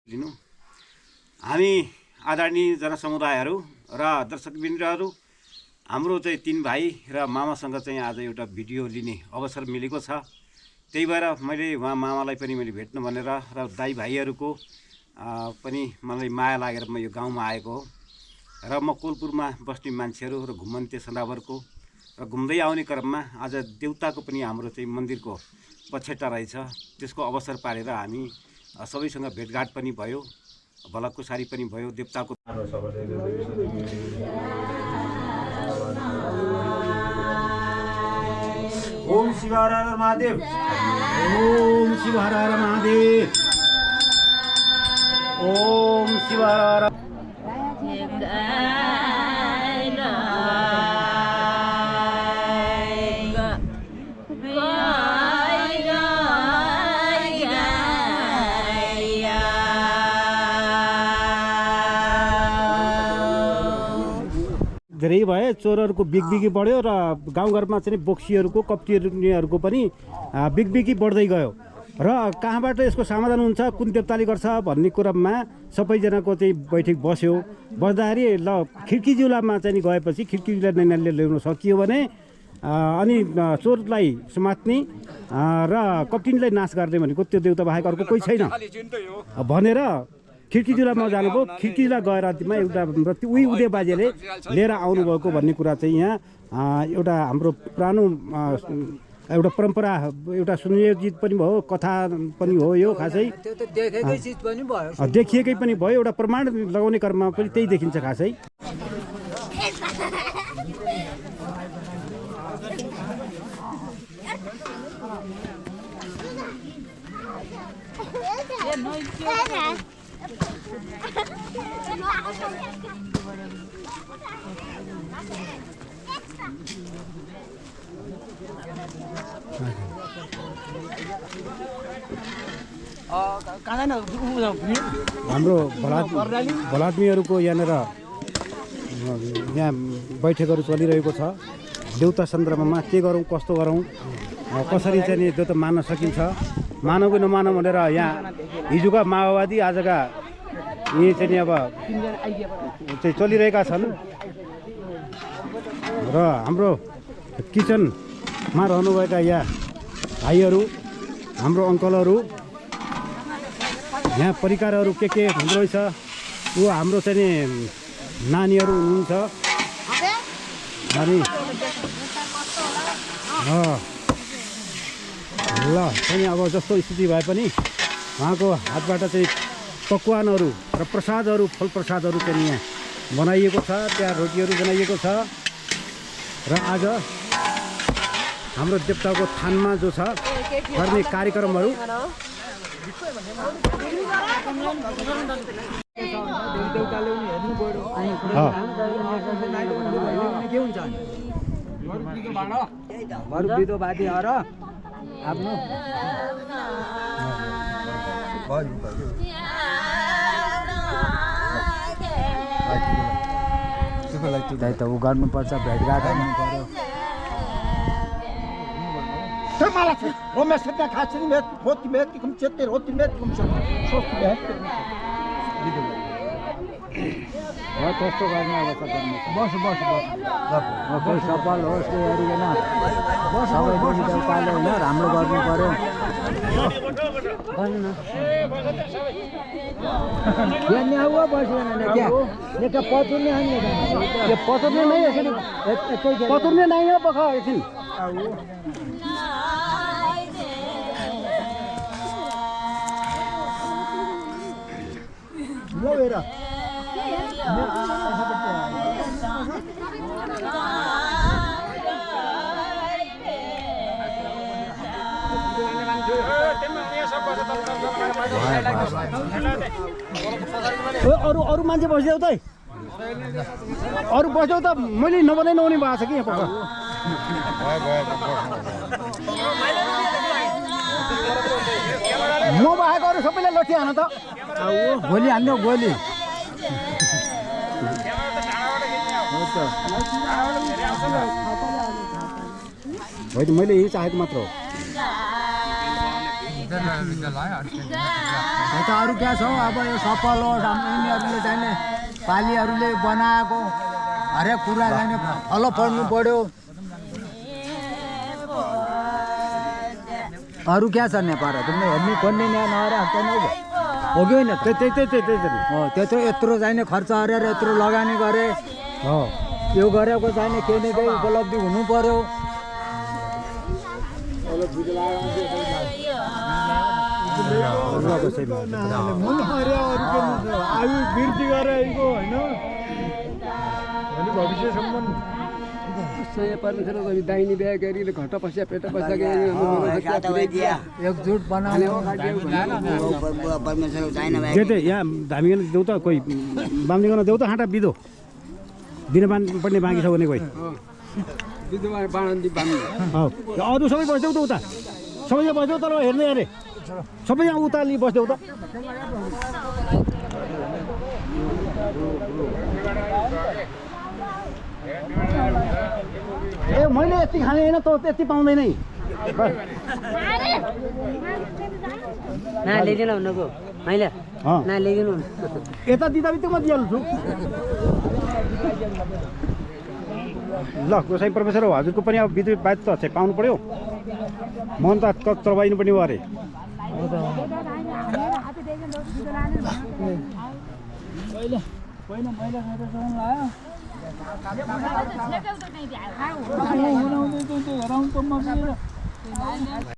लिनु हामी आदरणीय जनसमुदायहरू र दर्शकवृन्दहरू हाम्रो चाहिँ तीन भाइ र मामासँग चाहिँ आज एउटा भिडियो लिने अवसर मिलेको छ। त्यही भएर मैले उहाँ मामालाई पनि मैले भेट्नु भनेर र दाइ भाइहरूको पनि मलाई माया लागेर म यो गाउँमा आएको हो। र म कोलपुरमा बस्ने मान्छेहरू र घुमन्ते सदाबरको र घुम्दै आउने क्रममा आज देउताको पनि हाम्रो चाहिँ मन्दिरको पछेटा रहेछ। त्यसको अवसर पारेर हामी सबैसँग भेटघाट पनि भयो, भलाकुसारी पनि भयो। देवताको ओम शिव हर हर महादेव, ओम शिव हर हर महादेव, ओम शिव हर हर। धेरै भए चोरहरूको बिगबिगी बढ्यो र गाउँघरमा चाहिँ बोक्सीहरूको कप्टीहरूको पनि बिगबिगी बढ्दै गयो र कहाँबाट यसको समाधान हुन्छ, कुन देवताले गर्छ भन्ने कुरामा सबैजनाको चाहिँ बैठक बस्यो। बस्दाखेरि ल खिड्की जिल्लामा चाहिँ गएपछि खिड्की जिल्ला नैनाले ल्याउन सकियो भने अनि चोरलाई समात्ने र कप्टिनलाई नाश गर्ने भनेको त्यो देवता बाहेक अर्को कोही छैन भनेर खिड्की जिल्लामा जानुभयो। खिड्की जिल्ला गएर एउटा उही उदय बाजेले लिएर आउनुभएको भन्ने कुरा चाहिँ यहाँ एउटा हाम्रो पुरानो एउटा परम्परा, एउटा सुनियोजित पनि भयो, कथा पनि हो। यो खासै देखिएकै पनि भयो, एउटा प्रमाण लगाउने क्रममा पनि त्यही देखिन्छ खासै। हाम्रो भलाद्मीहरूको यहाँनिर यहाँ बैठकहरू चलिरहेको छ। देउता सन्दर्भमा के गरौँ, कस्तो गरौँ, कसरी चाहिँ देउता मान्न सकिन्छ, मानौ कि नमानौ भनेर यहाँ हिजोका माओवादी आजका यी चाहिँ अब चाहिँ चलिरहेका छन्। र हाम्रो किचनमा रहनुभएका यहाँ भाइहरू, हाम्रो अङ्कलहरू, यहाँ परिकारहरू के हुँदो रहेछ, ऊ हाम्रो चाहिँ नानीहरू हुनुहुन्छ। अनि ल चाहिँ अब जस्तो स्थिति भए पनि उहाँको हातबाट चाहिँ पकवानहरू र प्रसादहरू, फल प्रसादहरू चाहिँ यहाँ बनाइएको छ। त्यहाँ रोटीहरू बनाइएको छ। र आज हाम्रो देवताको थानमा जो छ गर्ने कार्यक्रमहरू आफ्नो त उ गर्नुपर्छ, भेटघाट गर्नु पर्यो। कस्तो गर्ने अब कोही सफल होस् त्यो हेरिकन सबै देउताले होइन राम्रो गर्नु पर्यो। पतुर्ने नै हो पख एकछिन अरू मान्छे बसिदेऊ त, अरू बस्देऊ त। मैले नबनाइ नहुने भएको छ कि यहाँ पख। म बाहेक अरू सबैलाई लट्ठी हान त, गोली हान्नु गोली। होइन मैले यही चाहेको मात्र हो। त अरू क्या छ हौ अब यो सफल हो यिनीहरूले चाहिने पालीहरूले बनाएको हरेक कुरा चाहिने फलो पढ्नु पर्यो अरू क्या छ नेपाल तिमीले हेर्ने खोज्ने यहाँ नआएर हो कि होइन त्यही त्यत्रो यत्रो चाहिने खर्च गरेर यत्रो लगानी गरे हो यो गरेको चाहिने केही न केही उपलब्धि हुनु पर्यो आयु वृद्धि गरेको होइन भविष्यसम्म दाहिने बिहा गरी घट पस्या पेट पस्या एकजुट बनाउने त्यही यहाँ धामीकन देऊ त कोही बाँधिकन देऊ त हाँटा बिदो दिन पर्ने बाँकी छ भने कोही अरू सबै बस्देऊ त उता सबै यहाँ बस्देऊ तर हेर्ने अरे सबै यहाँ उता अलि बस्देऊ त ए मैले यति खाने होइन त त्यति पाउँदैन है ल्याइदिनु भन्नुको मैले ल्याइदिनु यता दिँदा बित्तिकै म दिइहाल्छु ल गोसाई प्रोफेसर हो हजुरको पनि अब विद्युत बाध्य त चाहिँ पाउनु पर्यो मन त चलाइनु पनि भयो अरे